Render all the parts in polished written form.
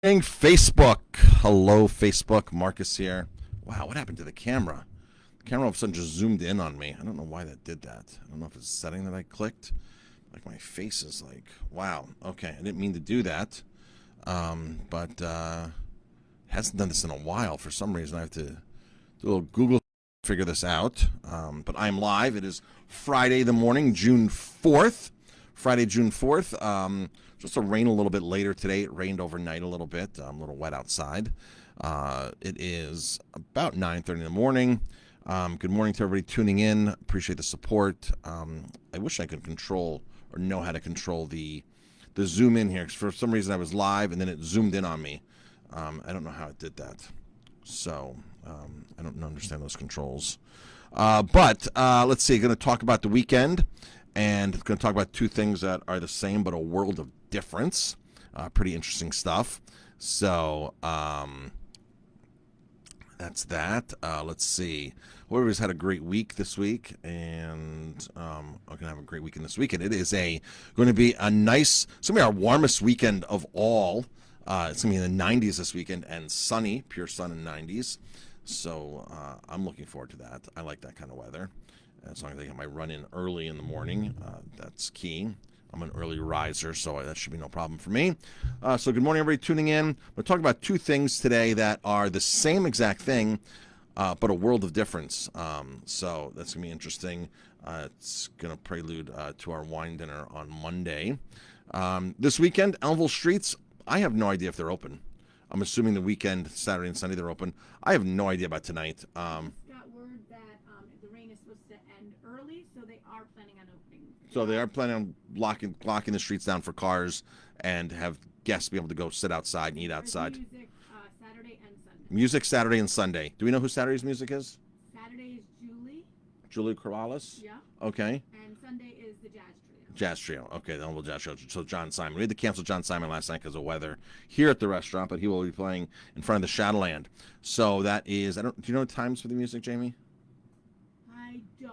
Facebook. Hello, Facebook. Marcus here. Wow, what happened to the camera? The camera all of a sudden just zoomed in on me. I don't know why that did that. I don't know if it's a setting that I clicked. Like my face is like, wow. Okay, I didn't mean to do that. But hasn't done this in a while. For some reason, I have to do a little Google to figure this out. But I'm live. It is Friday the morning, June 4th. Friday, June 4th. Just to rain a little bit later today. It rained overnight a little bit. I'm a little wet outside. It is about 9:30 in the morning. Good morning to everybody tuning in. Appreciate the support. I wish I could control or know how to control the zoom in here. 'Cause for some reason I was live and then it zoomed in on me. I don't know how it did that. So I don't understand those controls. But let's see. Going to talk about the weekend. And going to talk about two things that are the same but a world of difference. Pretty interesting stuff. So that's that. Let's see. Whoever's had a great week this week, and I'm going to have a great weekend this weekend. It is going to be a nice, it's going to be our warmest weekend of all. It's going to be in the 90s this weekend and sunny, pure sun in 90s. So I'm looking forward to that. I like that kind of weather. As long as I get my run in early in the morning, that's key. I'm an early riser, so that should be no problem for me. So good morning, everybody tuning in. We're talking about two things today that are the same exact thing, but a world of difference. So that's going to be interesting. It's going to prelude to our wine dinner on Monday. This weekend, Elmville Streets, I have no idea if they're open. I'm assuming the weekend, Saturday and Sunday, they're open. I have no idea about tonight. So they are planning on locking the streets down for cars and have guests be able to go sit outside and eat outside. Music Saturday and Sunday. Music Saturday and Sunday. Do we know who Saturday's music is? Saturday is Julie. Julie Corrales? Yeah. Okay. And Sunday is the Jazz Trio. Jazz Trio. Okay, the Humble Jazz Trio. So John Simon. We had to cancel John Simon last night because of weather here at the restaurant, but he will be playing in front of the Shadowland. So that is, do you know the times for the music, Jamie? I don't.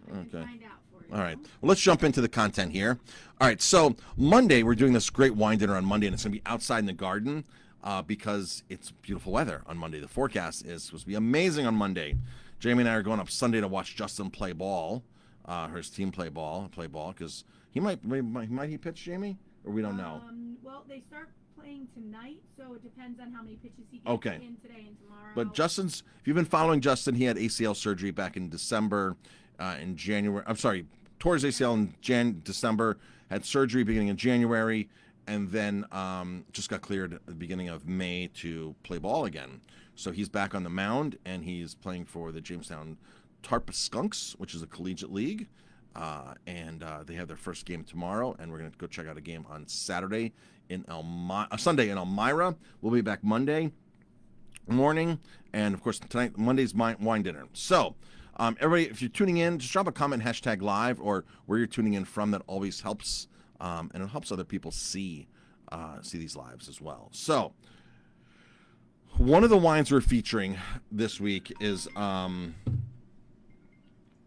I can find out. All right. Well, let's jump into the content here. All right. So Monday, we're doing this great wine dinner on Monday, and it's going to be outside in the garden because it's beautiful weather on Monday. The forecast is supposed to be amazing on Monday. Jamie and I are going up Sunday to watch Justin play ball, his team play ball, because might he pitch, Jamie, or we don't know. Well, they start playing tonight, so it depends on how many pitches he gets in today and tomorrow. But if you've been following Justin, he had ACL surgery back in December. In January, towards ACL in December, had surgery beginning in January, and then just got cleared at the beginning of May to play ball again. So he's back on the mound, and he's playing for the Jamestown Tarpa Skunks, which is a collegiate league, and they have their first game tomorrow, and we're going to go check out a game on Sunday in Elmira. We'll be back Monday morning, and of course tonight, Monday's wine dinner. So. Everybody, if you're tuning in, just drop a comment, #live, or where you're tuning in from. That always helps, and it helps other people see these lives as well. So, one of the wines we're featuring this week is on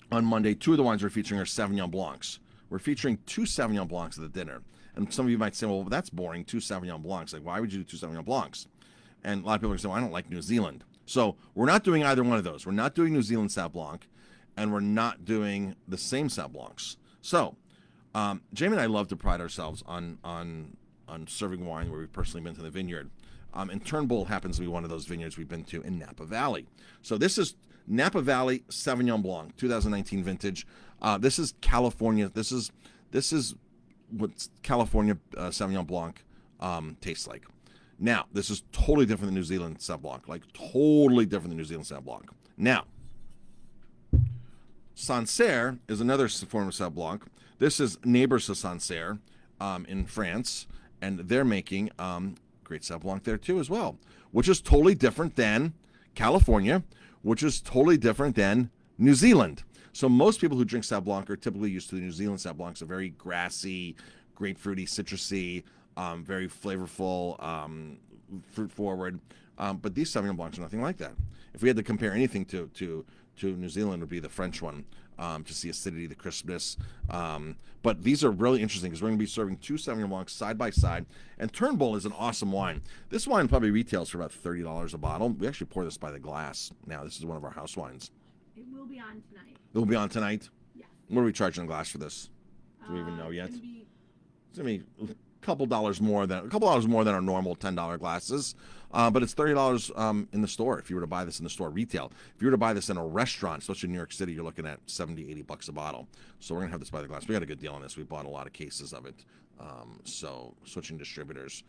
Monday. Two of the wines we're featuring are Sauvignon Blancs. We're featuring two Sauvignon Blancs at the dinner, and some of you might say, "Well, that's boring. Two Sauvignon Blancs. Like, why would you do two Sauvignon Blancs?" And a lot of people are saying, "Well, I don't like New Zealand." So we're not doing either one of those. We're not doing New Zealand Sauv Blanc, and we're not doing the same Sauv Blancs. So Jamie and I love to pride ourselves on serving wine where we've personally been to the vineyard. And Turnbull happens to be one of those vineyards we've been to in Napa Valley. So this is Napa Valley Sauvignon Blanc, 2019 vintage. This is California. This is what California Sauvignon Blanc tastes like. Now, this is totally different than New Zealand Sauv Blanc, like totally different than New Zealand Sauv Blanc. Now, Sancerre is another form of Sauv Blanc. This is neighbors to Sancerre in France, and they're making great Sauv Blanc there too as well, which is totally different than California, which is totally different than New Zealand. So most people who drink Sauv Blanc are typically used to the New Zealand Sauv Blancs, a very grassy, grapefruity, citrusy, very flavorful, fruit forward. But these Sauvignon Blancs are nothing like that. If we had to compare anything to New Zealand, it would be the French one, just the acidity, the crispness. But these are really interesting because we're going to be serving 2 Sauvignon Blancs side by side. And Turnbull is an awesome wine. This wine probably retails for about $30 a bottle. We actually pour this by the glass. Now, this is one of our house wines. It will be on tonight. It will be on tonight? Yes. What are we charging a glass for this? Do we even know yet? It's going to be a couple dollars more than our normal $10 glasses. But it's $30 in the store if you were to buy this in the store retail. If you were to buy this in a restaurant, especially in New York City, you're looking at $70, $80 a bottle. So we're going to have this by the glass. We got a good deal on this. We bought a lot of cases of it. So switching distributors.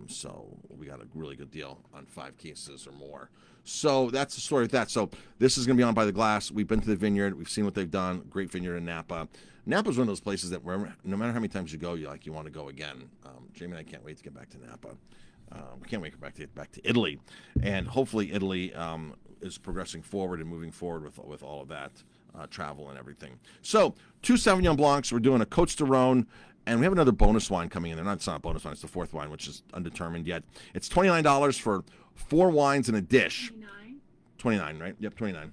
So we got a really good deal on 5 cases or more. So that's the story with that. So this is going to be on by the glass. We've been to the vineyard. We've seen what they've done. Great vineyard in Napa. Napa is one of those places that no matter how many times you go, you want to go again. Jamie and I can't wait to get back to Napa. We can't wait to get back to Italy, and hopefully Italy is progressing forward and moving forward with all of that travel and everything. So 2 Sauvignon Blancs. We're doing a Côtes du Rhône, and we have another bonus wine coming in. It's not a bonus wine; it's the 4th wine, which is undetermined yet. It's $29 for 4 wines and a dish. 29, right? Yep, 29.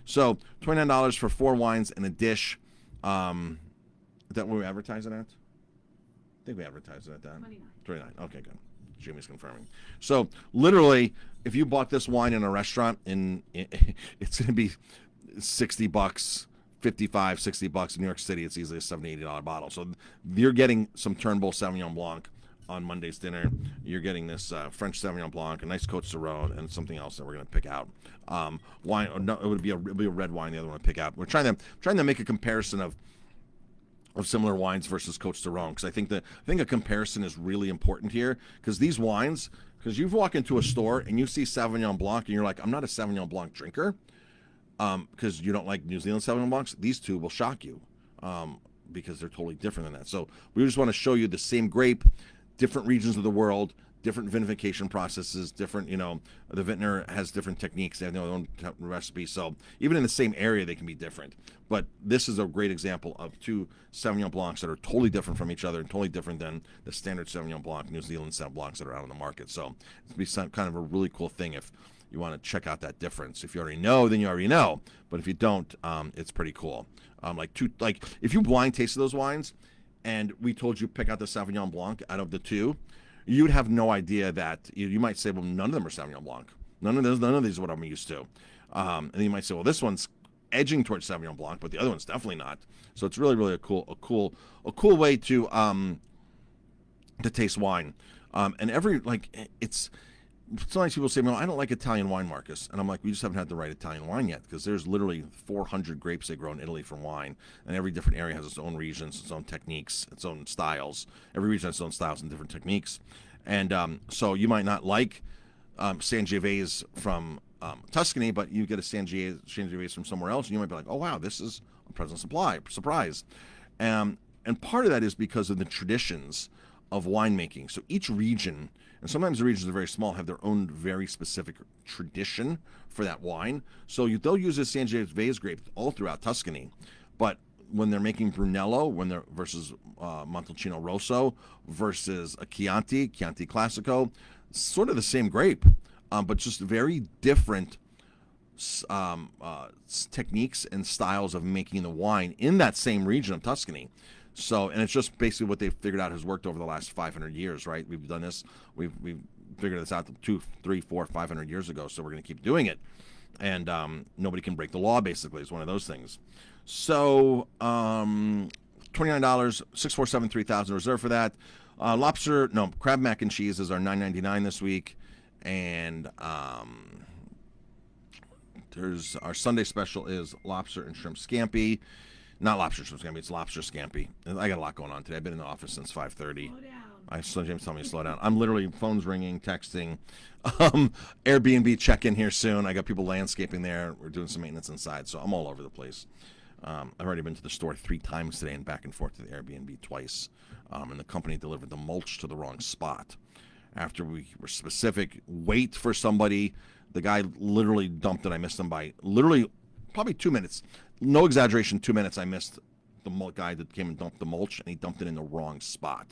So $29 for 4 wines and a dish. Is that what we advertise it at? I think we advertised it at that. 29. Okay, good. Jimmy's confirming. So literally, if you bought this wine in a restaurant, it's going to be $60, $55, $60 in New York City. It's easily a $70, $80 bottle. So you're getting some Turnbull Sauvignon Blanc on Monday's dinner. You're getting this French Sauvignon Blanc, a nice Côtes du Rhône, and something else that we're going to pick out. Wine, no, it would be a red wine. The other one to pick out. We're trying to make a comparison of similar wines versus Côtes du Rhône, because I think a comparison is really important here, because these wines, because you walk into a store and you see Sauvignon Blanc and you're like, I'm not a Sauvignon Blanc drinker, because you don't like New Zealand Sauvignon Blancs. These two will shock you, because they're totally different than that. So we just want to show you the same grape, different regions of the world, different vinification processes, different, the vintner has different techniques. They have their own recipe. So even in the same area, they can be different. But this is a great example of 2 Sauvignon Blancs that are totally different from each other and totally different than the standard Sauvignon Blanc, New Zealand Sauvignon Blancs that are out on the market. So it'd be kind of a really cool thing if you want to check out that difference. If you already know, then you already know. But if you don't, it's pretty cool. If you blind tasted those wines and we told you pick out the Sauvignon Blanc out of the 2, you'd have no idea that you might say, well, none of them are Sauvignon Blanc. None of these are what I'm used to. And then you might say, well, this one's edging towards Sauvignon Blanc, but the other one's definitely not. So it's really, really a cool way to taste wine. And sometimes people say, well, I don't like Italian wine, Marcus. And I'm like, we just haven't had the right Italian wine yet, because there's literally 400 grapes they grow in Italy for wine. And every different area has its own regions, its own techniques, its own styles. Every region has its own styles and different techniques. And so you might not like Sangiovese from Tuscany, but you get a Sangiovese from somewhere else, and you might be like, oh, wow, this is a pleasant surprise. And part of that is because of the traditions of winemaking. So each region, and sometimes the regions are very small, have their own very specific tradition for that wine. So they'll use a Sangiovese grape all throughout Tuscany, but when they're making Brunello, versus Montalcino Rosso versus a Chianti Classico, sort of the same grape, but just very different techniques and styles of making the wine in that same region of Tuscany. So, and it's just basically what they've figured out has worked over the last 500 years, right? We've done this. We've figured this out 2, 3, 4, 500 years ago, so we're going to keep doing it. And nobody can break the law, basically. It's one of those things. So, $29, 647-3000 reserve for that. Crab mac and cheese is our $9.99 this week. And there's our Sunday special is lobster and shrimp scampi. Not lobster shrimp scampi, it's lobster scampi. I got a lot going on today. I've been in the office since 5:30. Slow down. James telling me to slow down. I'm literally, phones ringing, texting. Airbnb check-in here soon. I got people landscaping there. We're doing some maintenance inside, so I'm all over the place. I've already been to the store 3 times today and back and forth to the Airbnb twice. And the company delivered the mulch to the wrong spot. After we were specific, wait for somebody. The guy literally dumped it. I missed him by literally probably 2 minutes. No exaggeration, 2 minutes. I missed the guy that came and dumped the mulch, and he dumped it in the wrong spot.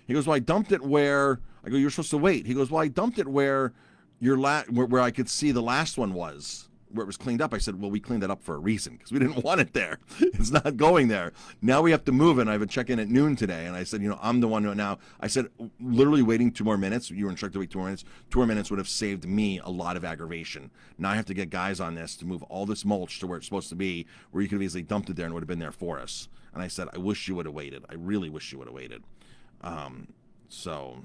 He goes, well, I dumped it where... I go, you're supposed to wait. He goes, well, I dumped it where where I could see the last one was where it was cleaned up, I said, well, we cleaned it up for a reason because we didn't want it there. It's not going there. Now we have to move it. And I have a check-in at noon today. And I said, I'm the one who now, I said, literally waiting 2 more minutes. You were instructed to wait 2 more minutes. 2 more minutes would have saved me a lot of aggravation. Now I have to get guys on this to move all this mulch to where it's supposed to be, where you could have easily dumped it there and it would have been there for us. And I said, I wish you would have waited. I really wish you would have waited. So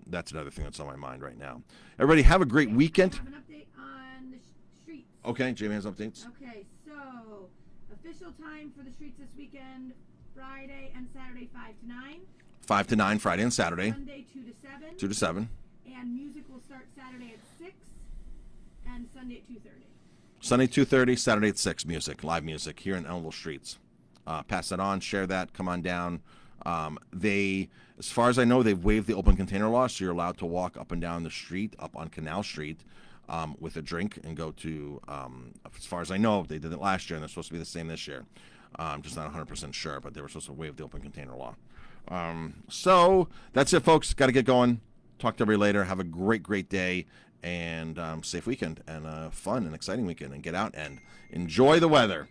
that's another thing that's on my mind right now. Everybody have a great weekend. I have an update on the streets. Okay, Jamie has updates. Okay, so official time for the streets this weekend, Friday and Saturday 5 to 9. 5 to 9, Friday and Saturday. Sunday 2 to 7. 2 to 7. And music will start Saturday at 6 and Sunday at 2:30. Sunday 2:30, Saturday at 6. Music, live music here in Elmville Streets. Pass that on, share that, come on down. They, as far as I know, they've waived the open container law, so you're allowed to walk up and down the street, up on Canal Street, with a drink and go to, as far as I know, they did it last year and they're supposed to be the same this year. I'm just not 100% sure, but they were supposed to waive the open container law. So that's it, folks. Got to get going. Talk to everybody later. Have a great day and safe weekend and fun and exciting weekend, and get out and enjoy the weather.